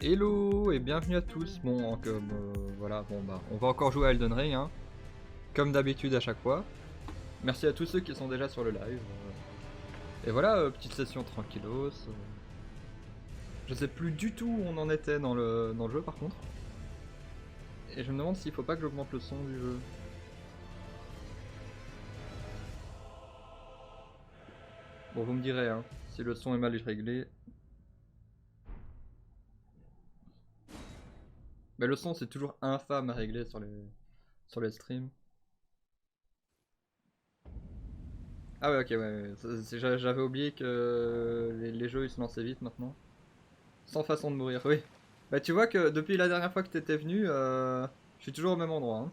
Hello et bienvenue à tous. Bon, comme voilà, bon bah, on va encore jouer à Elden Ring, hein, comme d'habitude à chaque fois. Merci à tous ceux qui sont déjà sur le live. Et voilà, petite session tranquillos. Je sais plus du tout où on en était dans le jeu par contre. Et je me demande s'il faut pas que j'augmente le son du jeu. Bon, vous me direz, hein, si le son est mal réglé. Mais le son c'est toujours infâme à régler sur les streams. Ah ouais, ok, ouais, j'avais oublié que les jeux ils se lançaient vite maintenant. Sans façon de mourir, oui. Bah tu vois que depuis la dernière fois que t'étais venu, je suis toujours au même endroit, hein.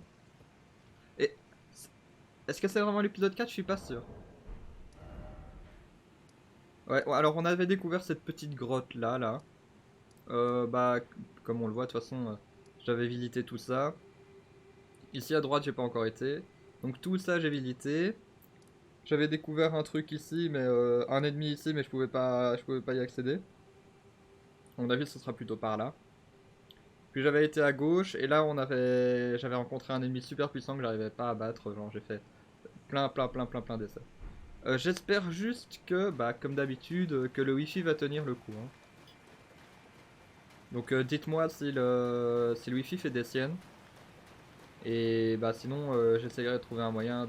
Et est-ce que c'est vraiment l'épisode 4? Je suis pas sûr. Ouais, alors on avait découvert cette petite grotte là. Bah comme on le voit de toute façon, j'avais visité tout ça. Ici à droite j'ai pas encore été. Donc tout ça j'ai visité. J'avais découvert un truc ici, mais un ennemi ici, mais je pouvais pas y accéder. À mon avis ce sera plutôt par là. Puis j'avais été à gauche et là j'avais rencontré un ennemi super puissant que j'arrivais pas à battre. Genre j'ai fait plein d'essais. J'espère juste que, bah comme d'habitude, que le wifi va tenir le coup, hein. Donc dites-moi si le wifi fait des siennes. Et bah sinon j'essaierai de trouver un moyen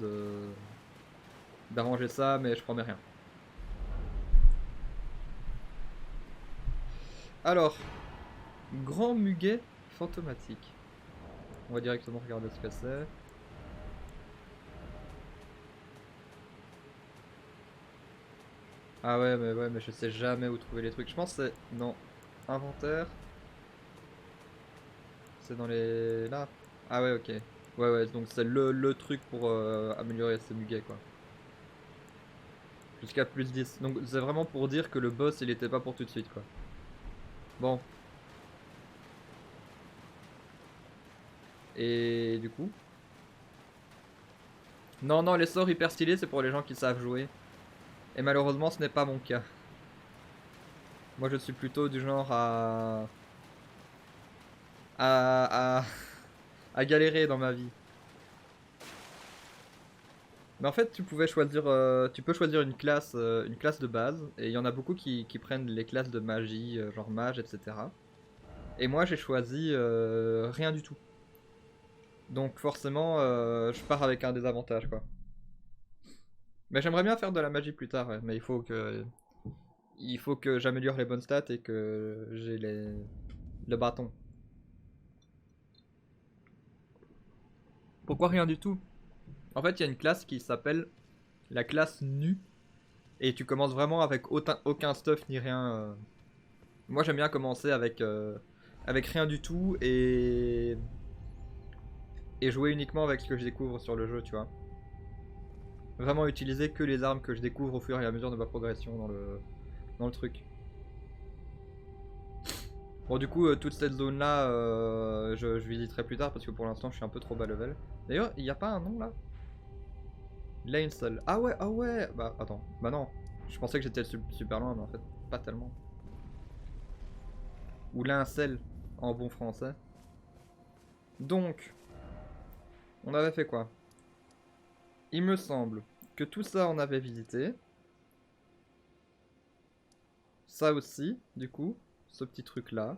d'arranger ça, mais je promets rien. Alors, grand muguet fantomatique. On va directement regarder ce que c'est. Ah ouais, mais je sais jamais où trouver les trucs. Je pense que c'est dans inventaire. C'est dans les... là. Ah ouais, ok. Ouais, donc c'est le truc pour améliorer ses muguets, quoi. Jusqu'à plus 10. Donc c'est vraiment pour dire que le boss, il était pas pour tout de suite, quoi. Bon. Et du coup... Non, non, les sorts hyper stylés, c'est pour les gens qui savent jouer. Et malheureusement, ce n'est pas mon cas. Moi, je suis plutôt du genre à, à galérer dans ma vie. Mais en fait, tu peux choisir une classe de base, et il y en a beaucoup qui prennent les classes de magie, genre mage, etc. Et moi, j'ai choisi rien du tout. Donc forcément, je pars avec un désavantage, quoi. Mais j'aimerais bien faire de la magie plus tard, ouais. Mais il faut que j'améliore les bonnes stats et que j'ai le bâton. Pourquoi rien du tout? En fait, il y a une classe qui s'appelle la classe nue. Et tu commences vraiment avec aucun stuff ni rien. Moi, j'aime bien commencer avec rien du tout et jouer uniquement avec ce que je découvre sur le jeu, tu vois. Vraiment utiliser que les armes que je découvre au fur et à mesure de ma progression dans le truc. Bon, du coup, toute cette zone-là, je visiterai plus tard parce que pour l'instant, je suis un peu trop bas level. D'ailleurs, il n'y a pas un nom là? Lainsel. Ah ouais, ah ouais. Bah, attends. Bah non. Je pensais que j'étais super loin, mais en fait, pas tellement. Ou lincel en bon français. Donc, on avait fait quoi? Il me semble que tout ça, on avait visité. Ça aussi, du coup. Ce petit truc-là.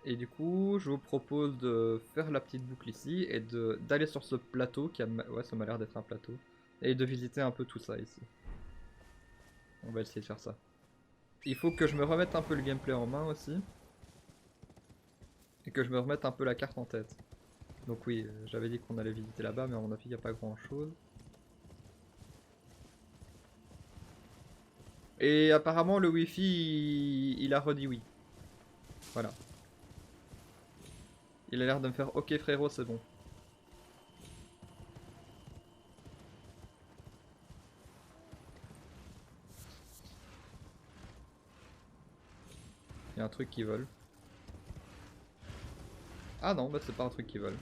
Et du coup, je vous propose de faire la petite boucle ici et d'aller sur ce plateau qui a... Ouais, ça m'a l'air d'être un plateau. Et de visiter un peu tout ça ici. On va essayer de faire ça. Il faut que je me remette un peu le gameplay en main aussi. Et que je me remette un peu la carte en tête. Donc oui, j'avais dit qu'on allait visiter là-bas, mais à mon avis, il n'y a pas grand-chose. Et apparemment, le wifi, il a redit oui. Voilà. Il a l'air de me faire ok frérot, c'est bon. Il y a un truc qui vole. Ah non, bah c'est pas un truc qui vole.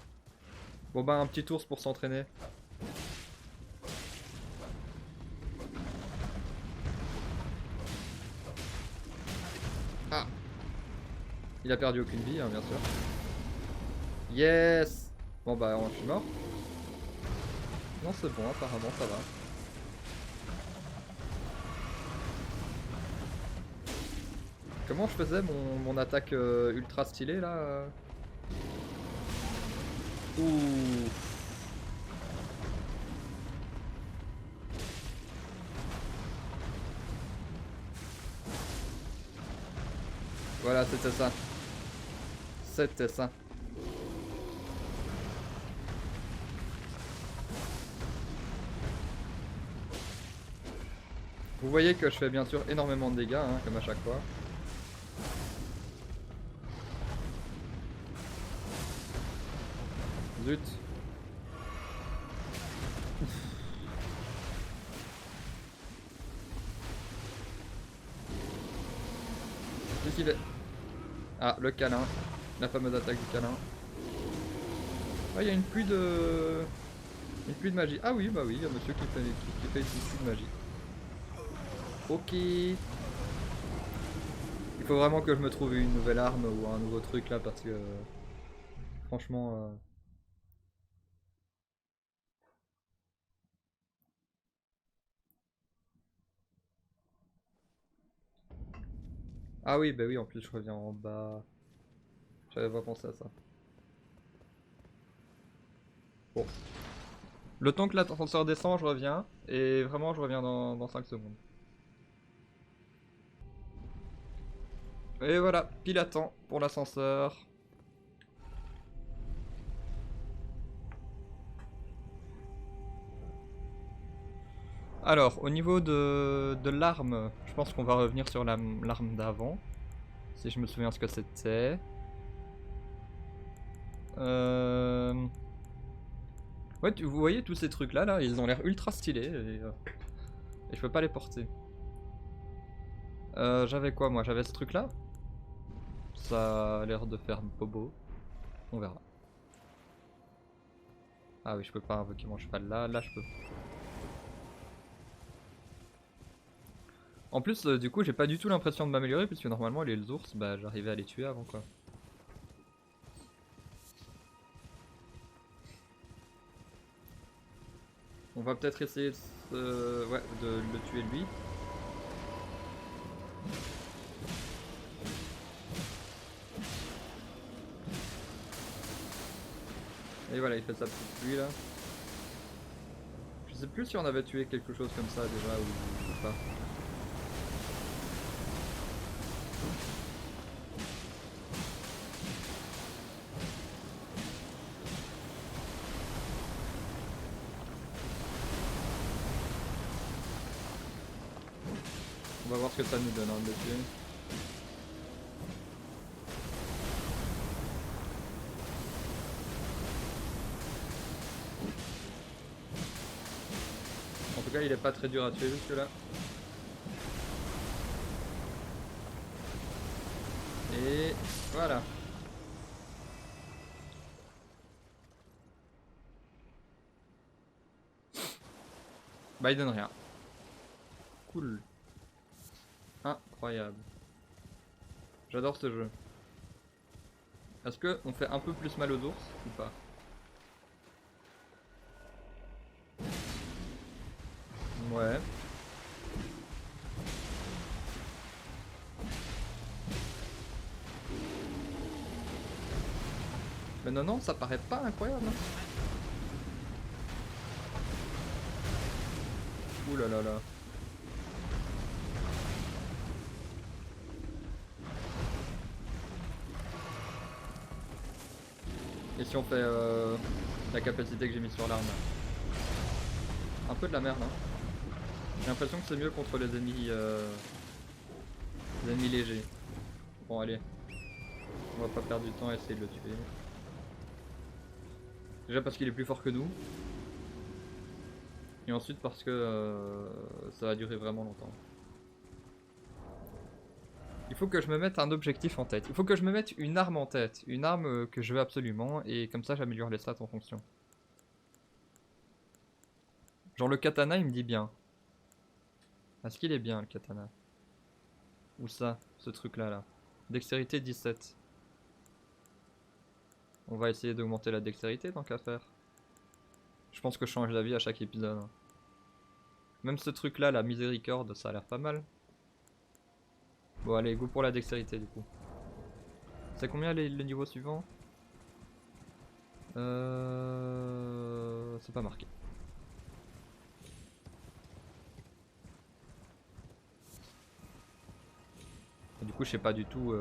Bon bah un petit ours pour s'entraîner. Ah, Il a perdu aucune vie, hein, bien sûr. Yes. Bon bah je suis mort. Non c'est bon, apparemment ça va. Comment je faisais mon attaque ultra stylée là Ouh. Voilà, c'était ça. C'était ça. Vous voyez que je fais bien sûr énormément de dégâts, hein, comme à chaque fois. Zut. Qu'est-ce qu'il fait? Ah, le câlin. La fameuse attaque du câlin. Ah, il y a une pluie de... Une pluie de magie. Ah oui, bah oui, il y a monsieur qui fait une pluie de magie. Ok. Il faut vraiment que je me trouve une nouvelle arme ou un nouveau truc là parce que... Franchement... Ah oui, bah oui, en plus je reviens en bas. J'avais pas pensé à ça. Bon. Le temps que l'ascenseur descend, je reviens. Et vraiment, je reviens dans 5 secondes. Et voilà, pile à temps pour l'ascenseur. Alors, au niveau de l'arme, je pense qu'on va revenir sur l'arme d'avant. Si je me souviens ce que c'était. Euh... Ouais, vous voyez tous ces trucs là, ils ont l'air ultra stylés et je peux pas les porter. J'avais quoi moi? J'avais ce truc là. Ça a l'air de faire bobo. On verra. Ah oui, je peux pas invoquer mon cheval là, là je peux. En plus, du coup, j'ai pas du tout l'impression de m'améliorer puisque normalement les ours, bah j'arrivais à les tuer avant quoi. On va peut-être essayer ouais, de le tuer lui. Et voilà, il fait sa petite pluie là. Je sais plus si on avait tué quelque chose comme ça déjà ou pas. On va voir ce que ça nous donne hein, de le tuer. En tout cas, il est pas très dur à tuer jusque là. Et voilà. Bah il donne rien. Cool. Incroyable. J'adore ce jeu. Est-ce que on fait un peu plus mal aux ours ou pas? Ouais. Mais non, non, ça paraît pas incroyable. Hein. Ouh là là là. Et si on fait la capacité que j'ai mis sur l'arme? Un peu de la merde, hein. J'ai l'impression que c'est mieux contre les ennemis légers. Bon, allez. On va pas perdre du temps à essayer de le tuer. Déjà parce qu'il est plus fort que nous. Et ensuite parce que ça va durer vraiment longtemps. Il faut que je me mette un objectif en tête. Il faut que je me mette une arme en tête. Une arme que je veux absolument. Et comme ça j'améliore les stats en fonction. Genre le katana il me dit bien. Est-ce qu'il est bien le katana? Où ça? Ce truc là là. Dextérité 17. On va essayer d'augmenter la dextérité tant qu'à faire. Je pense que je change d'avis à chaque épisode. Même ce truc là, la miséricorde, ça a l'air pas mal. Bon allez, go pour la dextérité du coup. C'est combien les niveaux suivants? C'est pas marqué. Et du coup je sais pas du tout...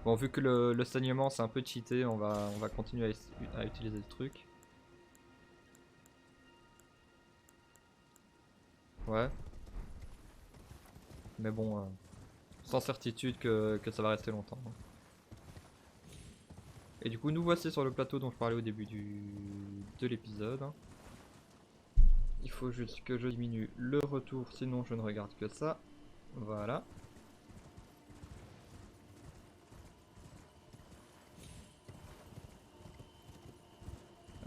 Bon vu que le saignement c'est un peu cheaté, on va continuer à utiliser le truc. Ouais. Mais bon, sans certitude que ça va rester longtemps. Et du coup nous voici sur le plateau dont je parlais au début de l'épisode. Il faut juste que je diminue le retour, sinon je ne regarde que ça. Voilà.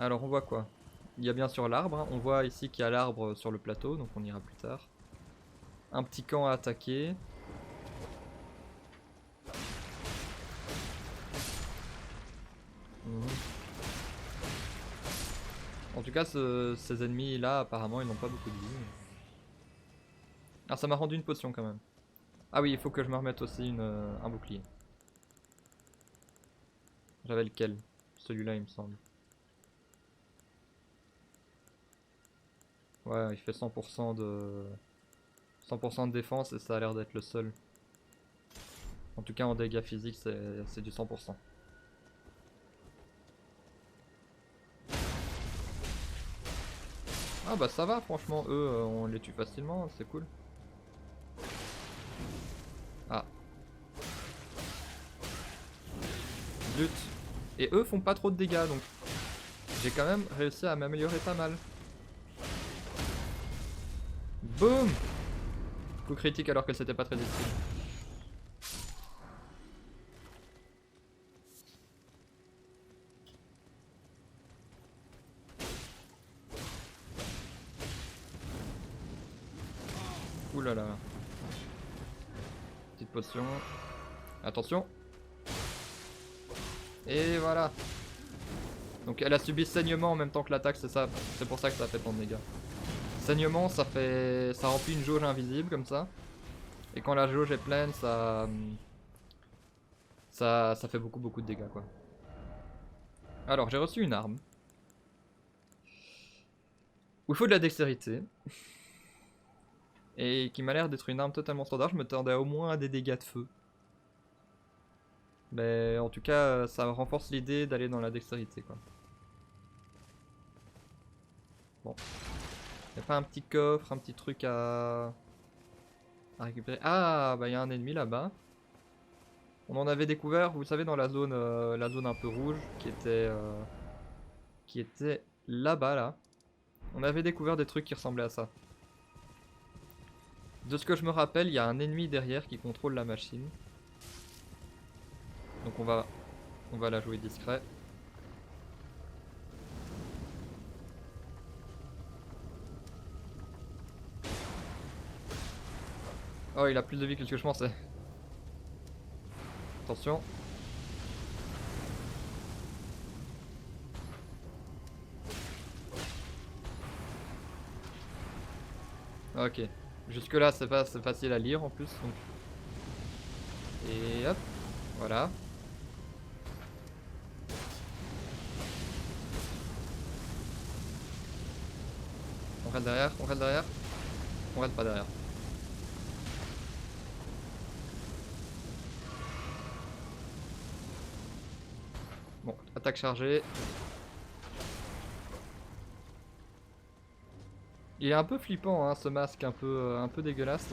Alors on voit quoi? Il y a bien sûr l'arbre, hein. On voit ici qu'il y a l'arbre sur le plateau, donc on ira plus tard. Un petit camp à attaquer. En tout cas, ces ennemis là, apparemment, ils n'ont pas beaucoup de vie. Ah, ça m'a rendu une potion quand même. Ah oui, il faut que je me remette aussi un bouclier. J'avais lequel? Celui-là, il me semble. Ouais, il fait 100% de défense et ça a l'air d'être le seul. En tout cas, en dégâts physiques, c'est du 100%. Ah bah ça va, franchement, eux, on les tue facilement, c'est cool. Ah. Zut. Et eux font pas trop de dégâts, donc j'ai quand même réussi à m'améliorer pas mal. Boum. Coup critique alors que c'était pas très utile. Ouh là là. Petite potion. Attention. Et voilà. Donc elle a subi saignement en même temps que l'attaque, c'est ça. C'est pour ça que ça fait tant de dégâts. Saignement, ça remplit une jauge invisible comme ça. Et quand la jauge est pleine, ça fait beaucoup de dégâts quoi. Alors j'ai reçu une arme. Où il faut de la dextérité. Et qui m'a l'air d'être une arme totalement standard. Je me tendais au moins à des dégâts de feu. Mais en tout cas, ça renforce l'idée d'aller dans la dextérité quoi. Bon. Y'a pas un petit coffre, un petit truc à récupérer? Ah, bah y'a un ennemi là-bas. On en avait découvert, vous savez, dans la zone un peu rouge qui était là-bas là. On avait découvert des trucs qui ressemblaient à ça. De ce que je me rappelle, il y a un ennemi derrière qui contrôle la machine. Donc on va la jouer discret. Oh, il a plus de vie que ce que je pensais. Attention. Ok. Jusque là c'est facile à lire en plus. Donc. Et hop. Voilà. On reste derrière, on reste derrière. On reste pas derrière. Bon, attaque chargée. Il est un peu flippant hein, ce masque un peu dégueulasse.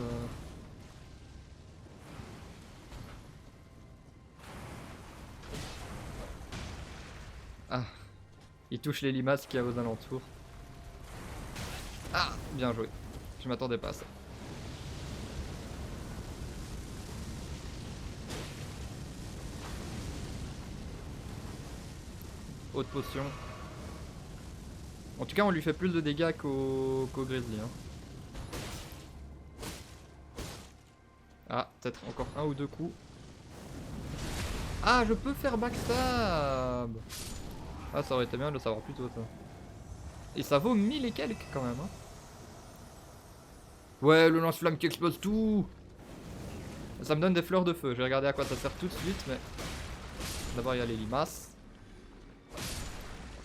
Ah, il touche les limaces qu'il y a aux alentours. Ah, bien joué. Je m'attendais pas à ça. Haute potion. En tout cas, on lui fait plus de dégâts qu'au grizzly. Hein. Ah, peut-être encore un ou deux coups. Ah, je peux faire backstab. Ah, ça aurait été bien de le savoir plus tôt, ça. Et ça vaut 1000 et quelques quand même, hein. Ouais, le lance-flamme qui explose tout. Ça me donne des fleurs de feu. Je vais regarder à quoi ça sert tout de suite, mais... D'abord, il y a les limaces.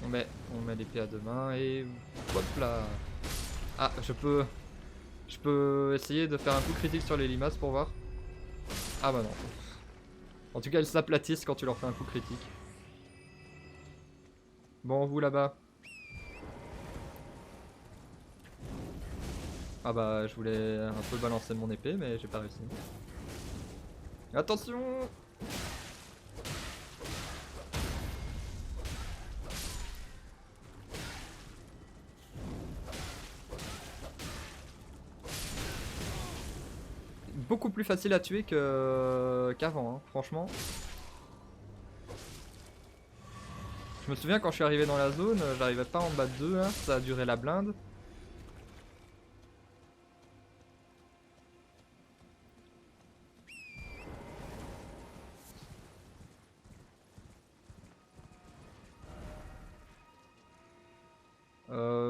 On met l'épée à deux mains et... Hop là. Ah, je peux essayer de faire un coup critique sur les limaces pour voir. Ah bah non. En tout cas, elles s'aplatissent quand tu leur fais un coup critique. Bon, vous là-bas. Ah bah, je voulais un peu balancer mon épée, mais j'ai pas réussi. Attention! Beaucoup plus facile à tuer qu'avant, hein, franchement. Je me souviens quand je suis arrivé dans la zone, j'arrivais pas en bas de 2, hein, ça a duré la blinde.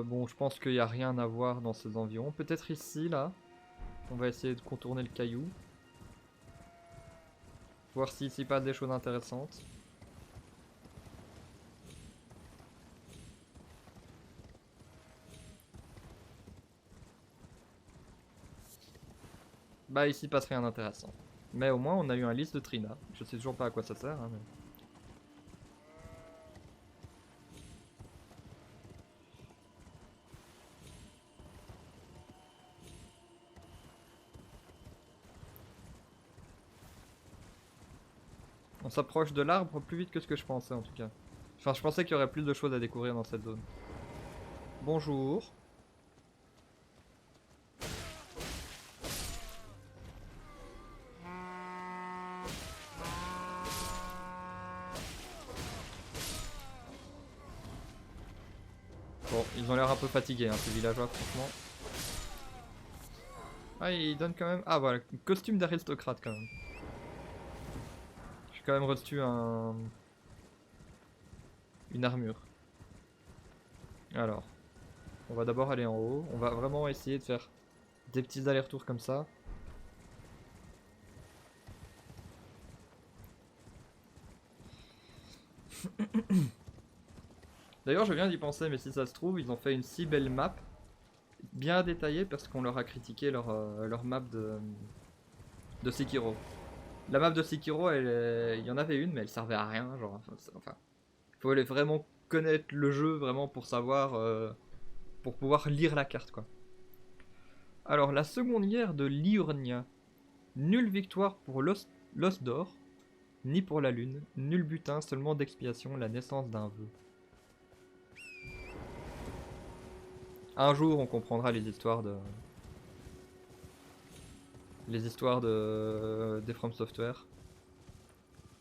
Bon, je pense qu'il n'y a rien à voir dans ces environs. Peut-être ici, là. On va essayer de contourner le caillou. Voir si ici passe des choses intéressantes. Bah ici passe rien d'intéressant. Mais au moins on a eu un liste de Trina. Je sais toujours pas à quoi ça sert. Hein, mais... On s'approche de l'arbre plus vite que ce que je pensais en tout cas. Enfin je pensais qu'il y aurait plus de choses à découvrir dans cette zone. Bonjour. Bon, ils ont l'air un peu fatigués, hein, ces villageois, franchement. Ah, ils donnent quand même... Ah, voilà, costume d'aristocrate, quand même. J'ai quand même reçu une armure. Alors, on va d'abord aller en haut. On va vraiment essayer de faire des petits allers-retours comme ça. D'ailleurs, je viens d'y penser, mais si ça se trouve, ils ont fait une si belle map, bien détaillée, parce qu'on leur a critiqué leur map de Sekiro. La map de Sekiro, il y en avait une, mais elle servait à rien, genre, enfin, faut aller vraiment connaître le jeu, vraiment, pour savoir, pour pouvoir lire la carte, quoi. Alors, la seconde guerre de Liurnia. Nulle victoire pour l'os d'or, ni pour la lune, nul butin, seulement d'expiation, la naissance d'un vœu. Un jour, on comprendra les histoires des From Software.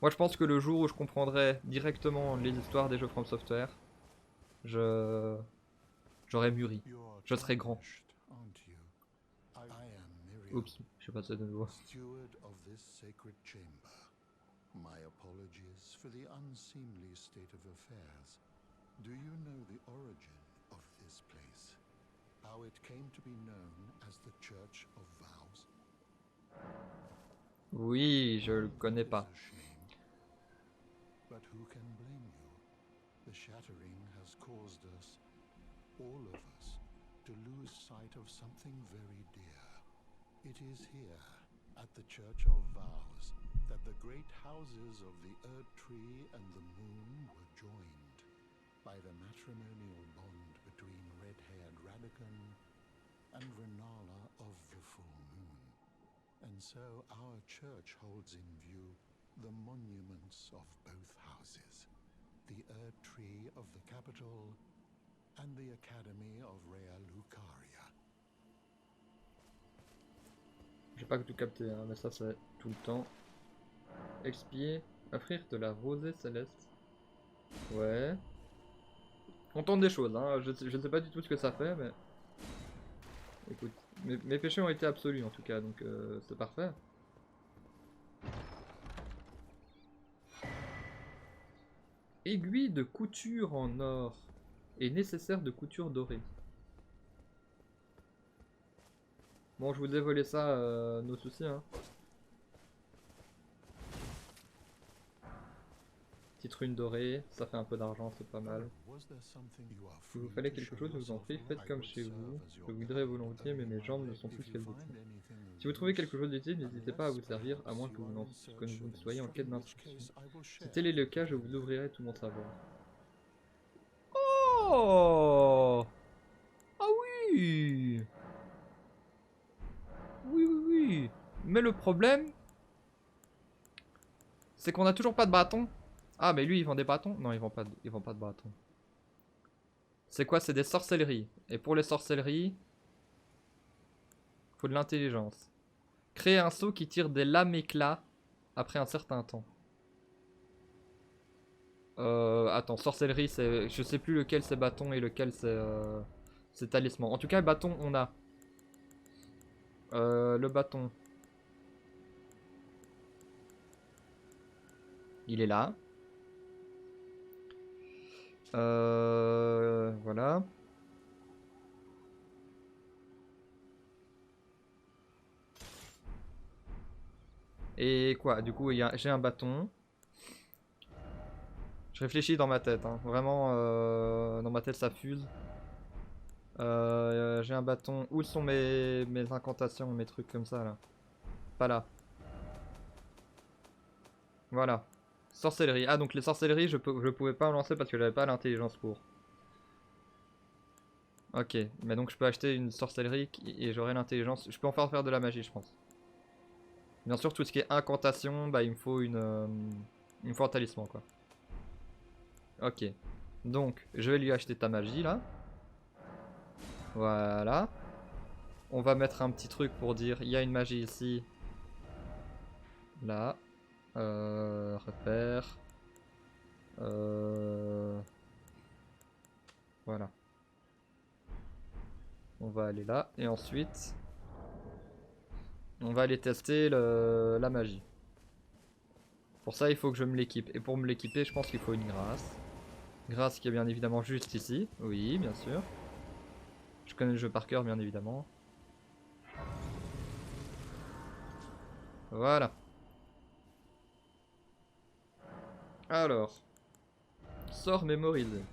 Moi, je pense que le jour où je comprendrai directement les histoires des jeux From Software, j'aurai mûri. Je serai grand. Oups, je sais pas si c'est de nouveau. My apologies for the unseemly state of affairs. Do you know the origin of this place? How it came to be known as the Church of Vows? Oui, je le connais pas. But who can blame you? The shattering has caused us, all of us, to lose sight of something very dear. It is here, at the Church of Vows, that the great houses of the Erd Tree and the Moon were joined by the matrimonial bond between red-haired Radagon and Renala of the Full Moon. And so our church holds in view the monuments of both houses, the Erd Tree of the capital and the Academy of Rea Lucaria. J'ai pas tout capté, hein, mais ça c'est tout le temps. Expier, offrir de la rosée céleste. Ouais. On tente des choses, hein. Je sais pas du tout ce que ça fait, mais... Écoute, mes péchés ont été absolus en tout cas, donc c'est parfait. Aiguille de couture en or. Et nécessaire de couture dorée. Bon, je vous ai volé ça, nos soucis, hein. Petite rune dorée, ça fait un peu d'argent, c'est pas mal. Si vous fallait quelque chose, je vous en prie, faites comme chez vous. Je voudrais volontiers, mais mes jambes ne sont plus ce qu'elles étaient. Si vous trouvez quelque chose d'utile, n'hésitez pas à vous servir, à moins que vous ne soyez en quête d'instruction. Si tel est le cas, je vous ouvrirai tout mon savoir. Oh! Ah oui! Oui, oui, oui. Mais le problème, c'est qu'on a toujours pas de bâton. Ah, mais lui, il vend des bâtons? Non, il vend pas de bâtons. C'est quoi? C'est des sorcelleries. Et pour les sorcelleries, faut de l'intelligence. Créer un seau qui tire des lames éclats après un certain temps. Attends, sorcellerie, c'est... Je sais plus lequel c'est bâton et lequel c'est talisman. En tout cas, bâton, on a. Le bâton. Il est là. Voilà. Et quoi? Du coup, j'ai un bâton. Je réfléchis dans ma tête, hein. Vraiment, dans ma tête, ça fuse. J'ai un bâton. Où sont mes incantations, mes trucs comme ça, là? Pas là. Voilà. Sorcellerie. Ah, donc les sorcelleries, je pouvais pas en lancer parce que j'avais pas l'intelligence pour. Ok, mais donc je peux acheter une sorcellerie et j'aurai l'intelligence. Je peux en faire de la magie, je pense. Bien sûr, tout ce qui est incantation, bah il me faut il me faut un talisman, quoi. Ok. Donc, je vais lui acheter ta magie, là. Voilà. On va mettre un petit truc pour dire, il y a une magie ici. Là. Repère. Voilà. On va aller là. Et ensuite, on va aller tester la magie. Pour ça, il faut que je me l'équipe. Et pour me l'équiper, je pense qu'il faut une grâce. Grâce qui est bien évidemment juste ici. Oui, bien sûr. Je connais le jeu par cœur, bien évidemment. Voilà. Alors. Sort mémorisé.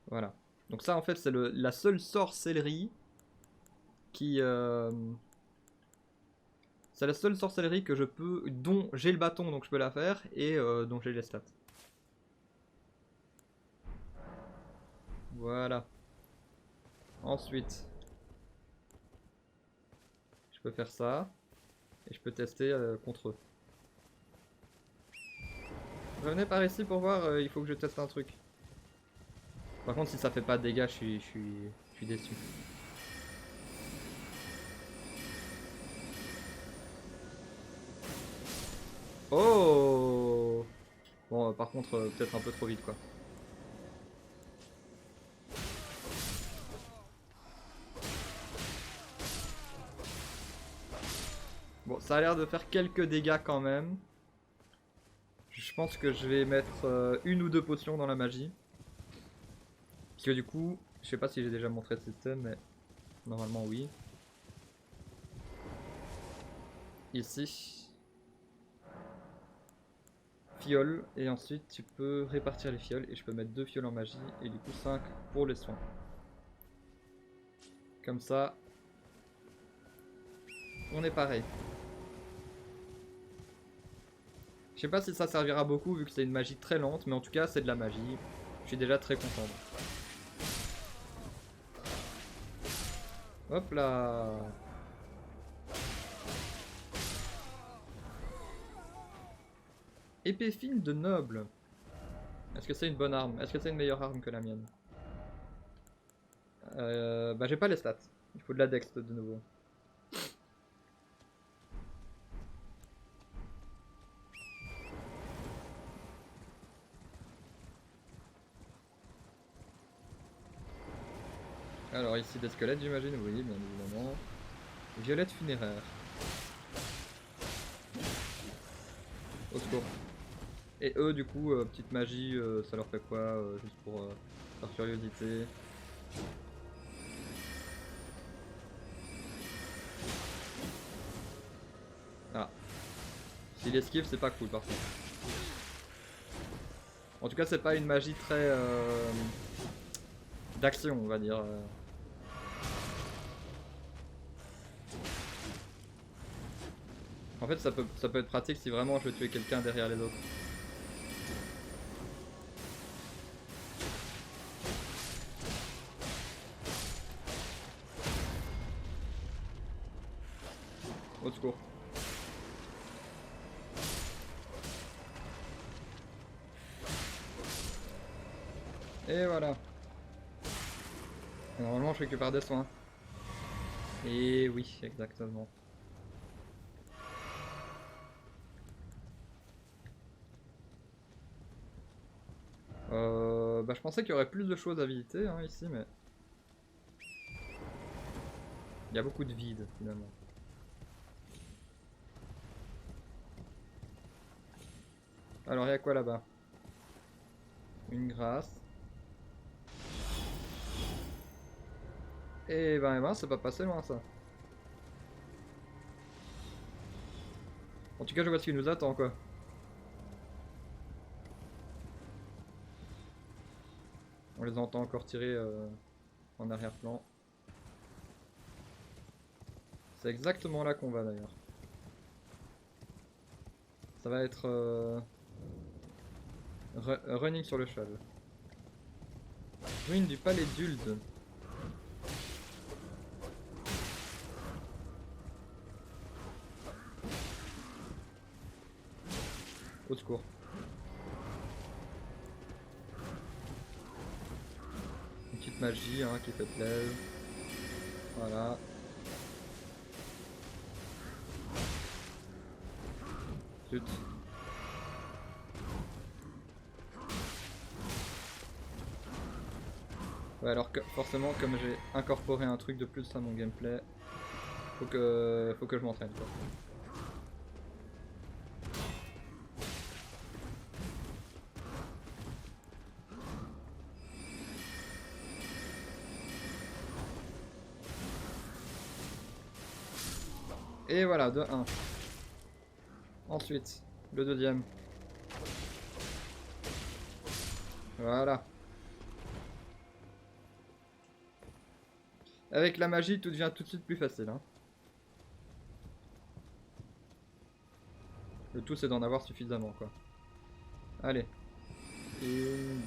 Voilà. Donc ça, en fait, c'est la seule sorcellerie qui... C'est la seule sorcellerie que je peux... dont j'ai le bâton, donc je peux la faire, et dont j'ai les stats. Voilà. Ensuite, je peux faire ça. Et je peux tester contre eux. Revenez par ici pour voir, il faut que je teste un truc. Par contre, si ça fait pas de dégâts, je suis déçu. Oh! Bon, par contre, peut-être un peu trop vite, quoi. Bon, ça a l'air de faire quelques dégâts quand même. Je pense que je vais mettre une ou deux potions dans la magie. Parce que du coup, je sais pas si j'ai déjà montré le système, mais normalement oui. Ici. Fiole, et ensuite tu peux répartir les fioles, et je peux mettre 2 fioles en magie, et du coup 5 pour les soins. Comme ça, on est pareil. Je sais pas si ça servira beaucoup vu que c'est une magie très lente, mais en tout cas c'est de la magie. Je suis déjà très content. Hop là. Épée fine de noble. Est-ce que c'est une bonne arme? Est-ce que c'est une meilleure arme que la mienne? Bah j'ai pas les stats. Il faut de la dex de nouveau. Alors ici des squelettes j'imagine, oui bien évidemment. Violette funéraire. Au secours. Et eux, du coup, petite magie, ça leur fait quoi juste pour leur curiosité. Ah. S'il esquive, c'est pas cool par contre. En tout cas, c'est pas une magie très d'action, on va dire. En fait, ça peut être pratique si vraiment je veux tuer quelqu'un derrière les autres. Au secours. Et voilà. Et normalement, je récupère des soins. Et oui, exactement. Bah, je pensais qu'il y aurait plus de choses à visiter hein, ici, mais il y a beaucoup de vide finalement. Alors, il y a quoi là-bas? Une grâce. Et ben, c'est pas passé loin ça. En tout cas, je vois ce qui nous attend quoi. On les entend encore tirer en arrière-plan. C'est exactement là qu'on va d'ailleurs. Ça va être running sur le cheval. Ruine du palais d'Uld. Au secours. Une petite magie hein, qui fait plaisir. Voilà. Zut. Ouais, alors que forcément, comme j'ai incorporé un truc de plus à mon gameplay, faut que je m'entraîne quoi. Et voilà, de 1. Ensuite, le deuxième. Voilà. Avec la magie, tout devient tout de suite plus facile. Hein. Le tout, c'est d'en avoir suffisamment, quoi. Allez. 1,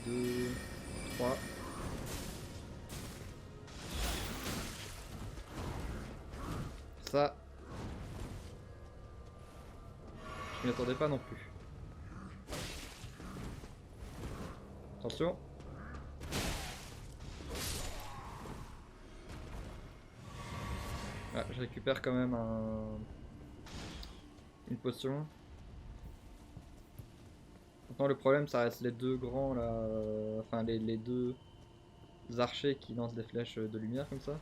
2, 3. Ça. Je m'y attendais pas non plus. Attention. Ah, je récupère quand même une potion. Maintenant le problème ça reste les deux grands là, enfin les deux archers qui lancent des flèches de lumière comme ça.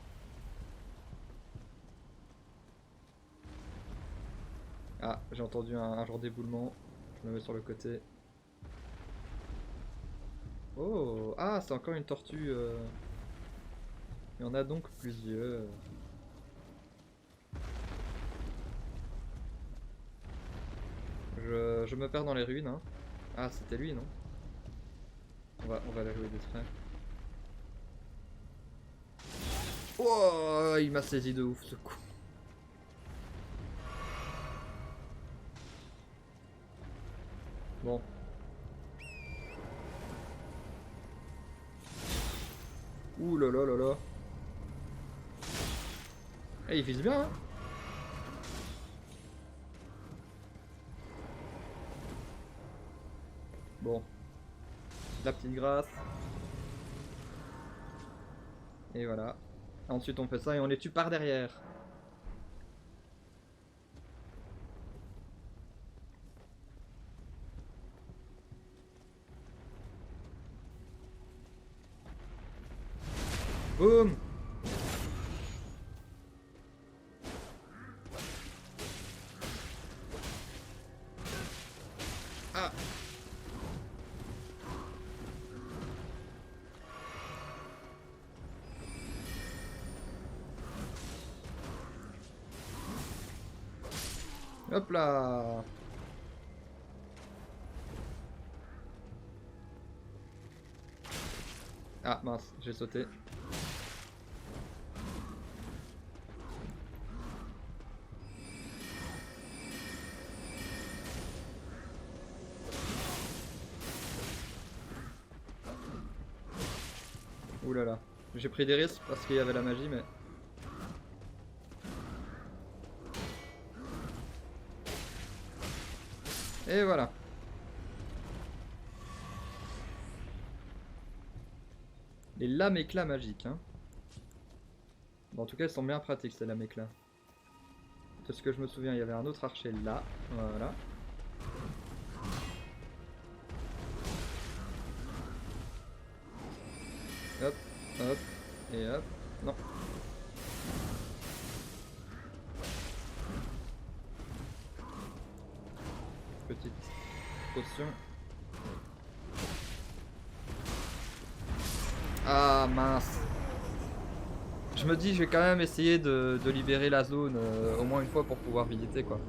Ah, j'ai entendu un genre d'éboulement. Je me mets sur le côté. Oh, ah, c'est encore une tortue. Il y en a donc plusieurs. Je me perds dans les ruines. Hein. Ah, c'était lui, non? On va la jouer discret. Oh, il m'a saisi de ouf ce coup. Bon. Ouh là là là là. Eh, il vise bien, hein? Bon. La petite grâce. Et voilà. Ensuite on fait ça et on les tue par derrière. Boum. Ah. Hop là. Ah mince, j'ai sauté. Ouh là là. J'ai pris des risques parce qu'il y avait la magie, mais... Et voilà. Les lames éclats magiques, hein. Bon, en tout cas, elles sont bien pratiques, ces lames éclats. De ce que je me souviens, il y avait un autre archer là. Voilà. Hop, hop, et hop. Non. Petite potion. Ah mince. Je me dis, je vais quand même essayer de libérer la zone au moins une fois pour pouvoir visiter quoi.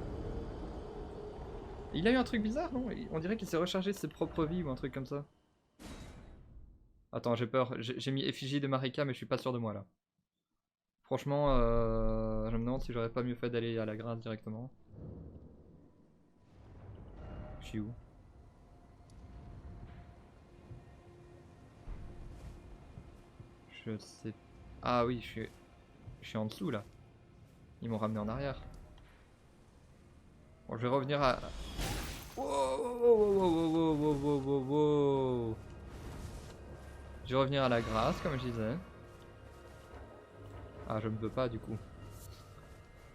Il a eu un truc bizarre, non? On dirait qu'il s'est rechargé de ses propres vies ou un truc comme ça. Attends, j'ai peur. J'ai mis effigie de Marika, mais je suis pas sûr de moi là. Franchement, je me demande si j'aurais pas mieux fait d'aller à la grâce directement. Je suis où? Je sais. Ah oui, je suis en dessous là. Ils m'ont ramené en arrière. Bon, je vais revenir à. Wow, wow, wow, wow, wow, wow, wow, wow, wow. Je vais revenir à la grâce, comme je disais. Ah, je ne peux pas du coup.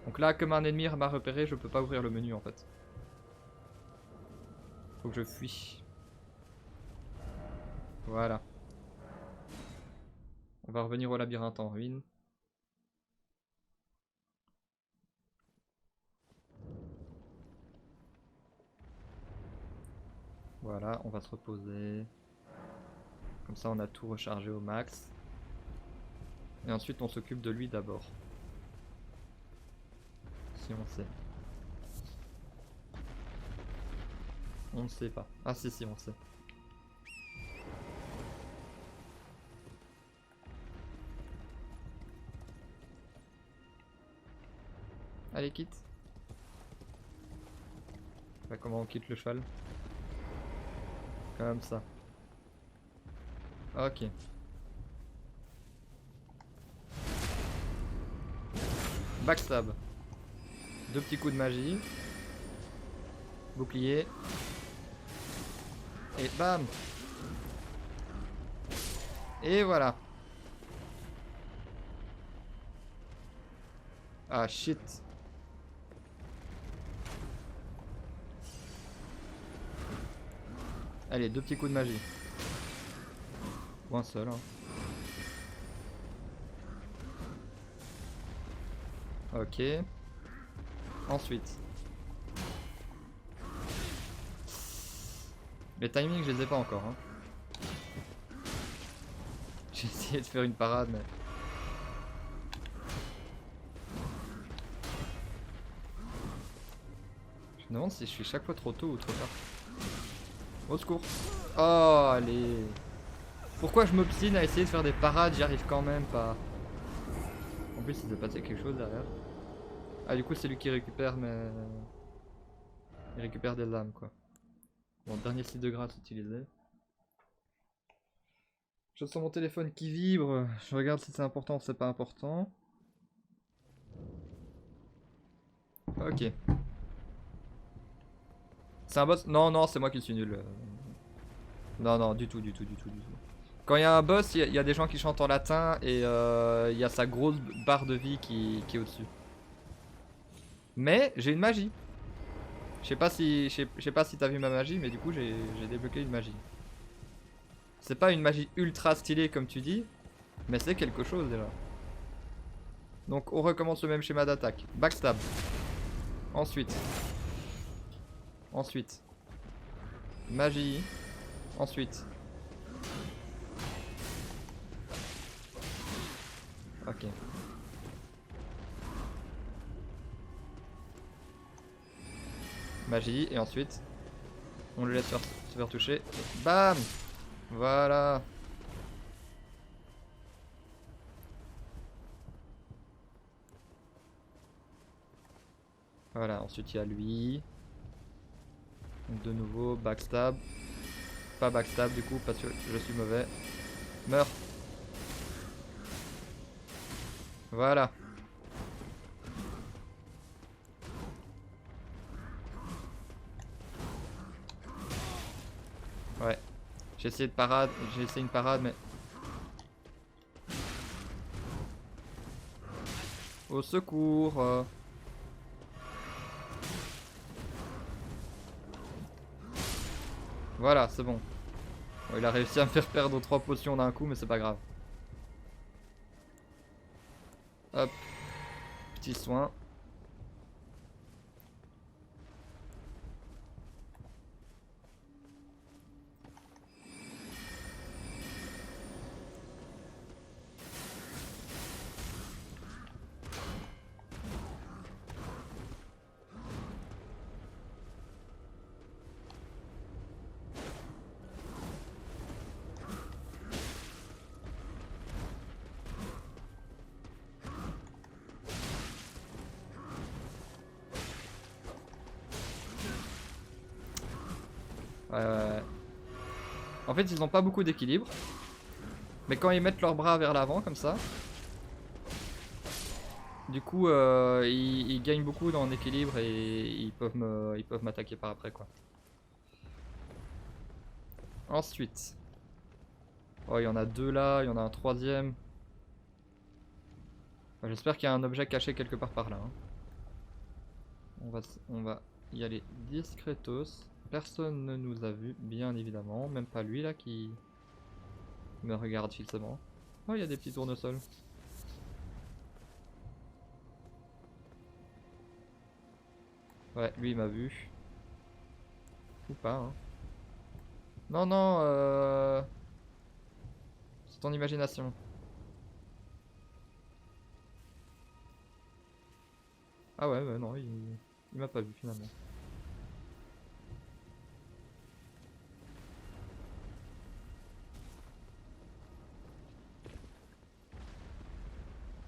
Donc là, comme un ennemi m'a repéré, je peux pas ouvrir le menu en fait. Faut que je fuis. Voilà. On va revenir au labyrinthe en ruine. Voilà, on va se reposer. Comme ça, on a tout rechargé au max. Et ensuite, on s'occupe de lui d'abord. Si on sait. On ne sait pas. Ah si, si, on sait. Allez, quitte. Bah, comment on quitte le cheval? Comme ça. Ok. Backstab. Deux petits coups de magie. Bouclier. Et bam. Et voilà. Ah shit. Allez, deux petits coups de magie. Ou un seul. Hein. Ok. Ensuite. Les timings, je les ai pas encore. Hein. J'ai essayé de faire une parade, mais... Je me demande si je suis chaque fois trop tôt ou trop tard. Au secours. Oh, allez. Pourquoi je m'obstine à essayer de faire des parades, j'y arrive quand même pas. En plus, il s'est passé quelque chose derrière. Ah, du coup, c'est lui qui récupère, mais... Il récupère des lames, quoi. Bon, dernier site de grâce utilisé. Je sens mon téléphone qui vibre. Je regarde si c'est important ou c'est pas important. Ok. C'est un boss? Non, non, c'est moi qui suis nul. Non, non, du tout, du tout, du tout, du tout. Quand il y a un boss, il y a des gens qui chantent en latin et il y a sa grosse barre de vie qui est au-dessus. Mais j'ai une magie. Je sais pas si t'as vu ma magie, mais du coup j'ai débloqué une magie. C'est pas une magie ultra stylée comme tu dis, mais c'est quelque chose déjà. Donc on recommence le même schéma d'attaque. Backstab. Ensuite. Ensuite. Magie. Ensuite. Ok. Magie, et ensuite, on le laisse se faire toucher. Et bam! Voilà. Voilà, ensuite il y a lui. Donc de nouveau, backstab. Pas backstab du coup, parce que je suis mauvais. Meurs. Voilà. Ouais. J'ai essayé de parade, j'ai essayé une parade, mais... Au secours. Voilà, c'est bon. Bon, il a réussi à me faire perdre 3 potions d'un coup, mais c'est pas grave. Hop. Petit soin. En fait, ils ont pas beaucoup d'équilibre. Mais quand ils mettent leurs bras vers l'avant, comme ça, du coup, ils gagnent beaucoup en équilibre et ils peuvent m'attaquer par après, quoi. Ensuite. Oh, il y en a 2 là, il y en a un 3e. Enfin, j'espère qu'il y a un objet caché quelque part par là. Hein. On va y aller discretos. Personne ne nous a vu, bien évidemment. Même pas lui là qui me regarde fixement. Oh, il y a des petits tournesols. Ouais, lui il m'a vu. Ou pas, hein. Non, non, c'est ton imagination. Ah ouais, non, il m'a pas vu finalement.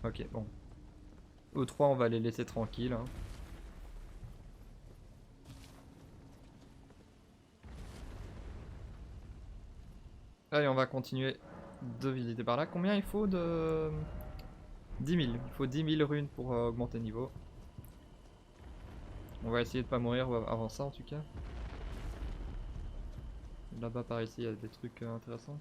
Ok, bon. Eux 3, on va les laisser tranquilles. Hein. Allez, on va continuer de visiter par là. Combien il faut de... 10 000. Il faut 10 000 runes pour augmenter niveau. On va essayer de pas mourir avant ça en tout cas. Là-bas par ici, il y a des trucs intéressants.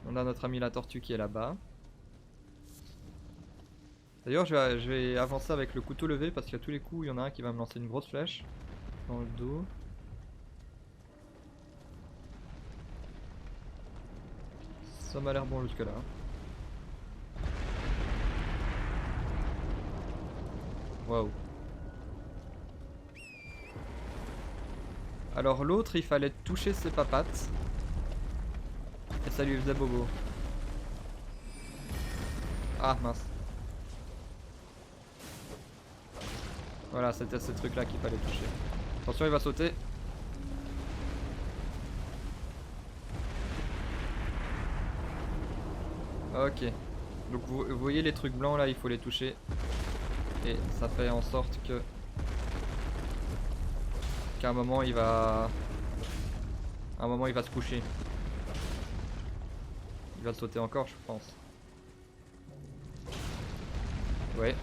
On a notre ami la tortue qui est là-bas. D'ailleurs, je vais avancer avec le couteau levé parce qu'à tous les coups, il y en a un qui va me lancer une grosse flèche dans le dos. Ça m'a l'air bon jusque là. Waouh. Alors l'autre, il fallait toucher ses papates. Et ça lui faisait bobo. Ah mince. Voilà, c'était ce truc là qu'il fallait toucher. Attention, il va sauter. Ok. Donc vous voyez les trucs blancs là, il faut les toucher. Et ça fait en sorte que... qu'à un moment il va... À un moment il va se coucher. Il va sauter encore, je pense. Ouais.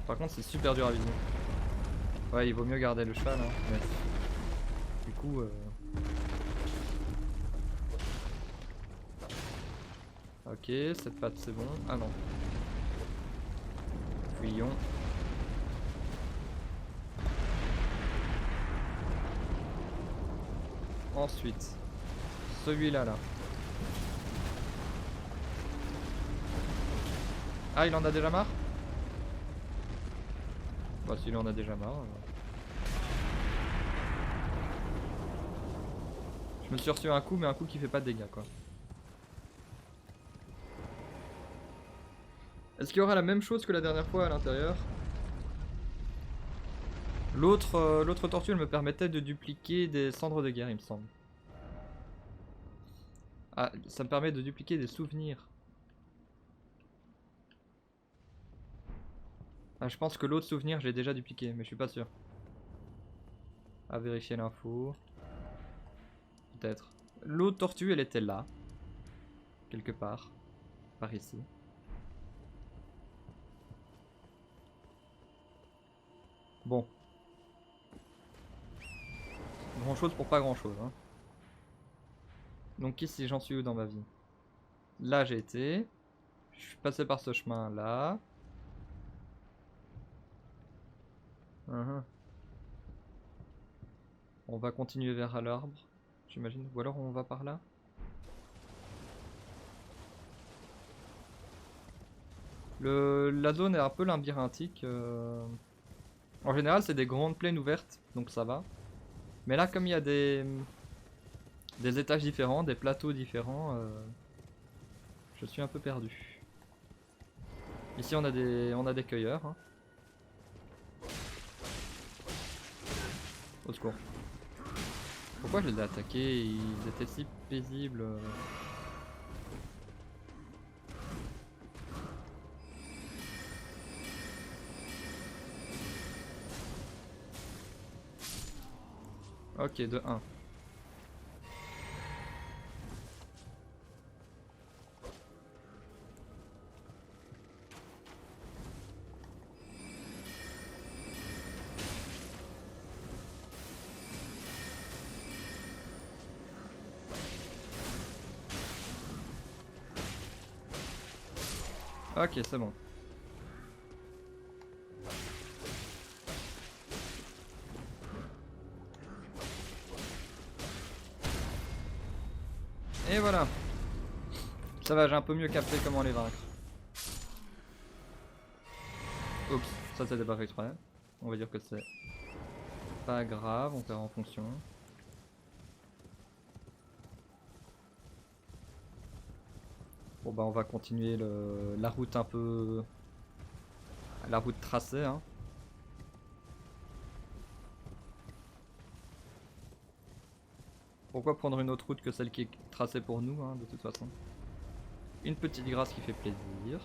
Par contre c'est super dur à viser. Ouais, il vaut mieux garder le cheval hein. Mais... Du coup... Ok, cette patte c'est bon. Ah non. Fuyons. Ensuite, celui-là là. Ah, il en a déjà marre? Bah s'il en a déjà marre. Je me suis reçu un coup, mais un coup qui fait pas de dégâts quoi. Est-ce qu'il y aura la même chose que la dernière fois à l'intérieur? L'autre tortue elle me permettait de dupliquer des cendres de guerre il me semble. Ah, ça me permet de dupliquer des souvenirs. Ah, je pense que l'autre souvenir je l'ai déjà dupliqué, mais je suis pas sûr. À vérifier l'info. Peut-être. L'autre tortue elle était là. Quelque part. Par ici. Bon. Grand chose pour pas grand chose. Hein. Donc ici j'en suis où dans ma vie? Là j'ai été. Je suis passé par ce chemin là. On va continuer vers l'arbre. J'imagine. Ou alors on va par là. La zone est un peu labyrinthique. En général c'est des grandes plaines ouvertes. Donc ça va. Mais là comme il y a des étages différents, des plateaux différents, je suis un peu perdu. Ici on a des cueilleurs. Hein. Au secours. Pourquoi je les ai attaqués? Ils étaient si paisibles. Ok, de 1. Ok, c'est bon. Et voilà. Ça va, j'ai un peu mieux capté comment les vaincre. Oups, ça c'était pas fait exprès. On va dire que c'est pas grave, on perd en fonction. Bon bah on va continuer la route un peu... La route tracée hein. Pourquoi prendre une autre route que celle qui est tracée pour nous hein, de toute façon. Une petite grâce qui fait plaisir.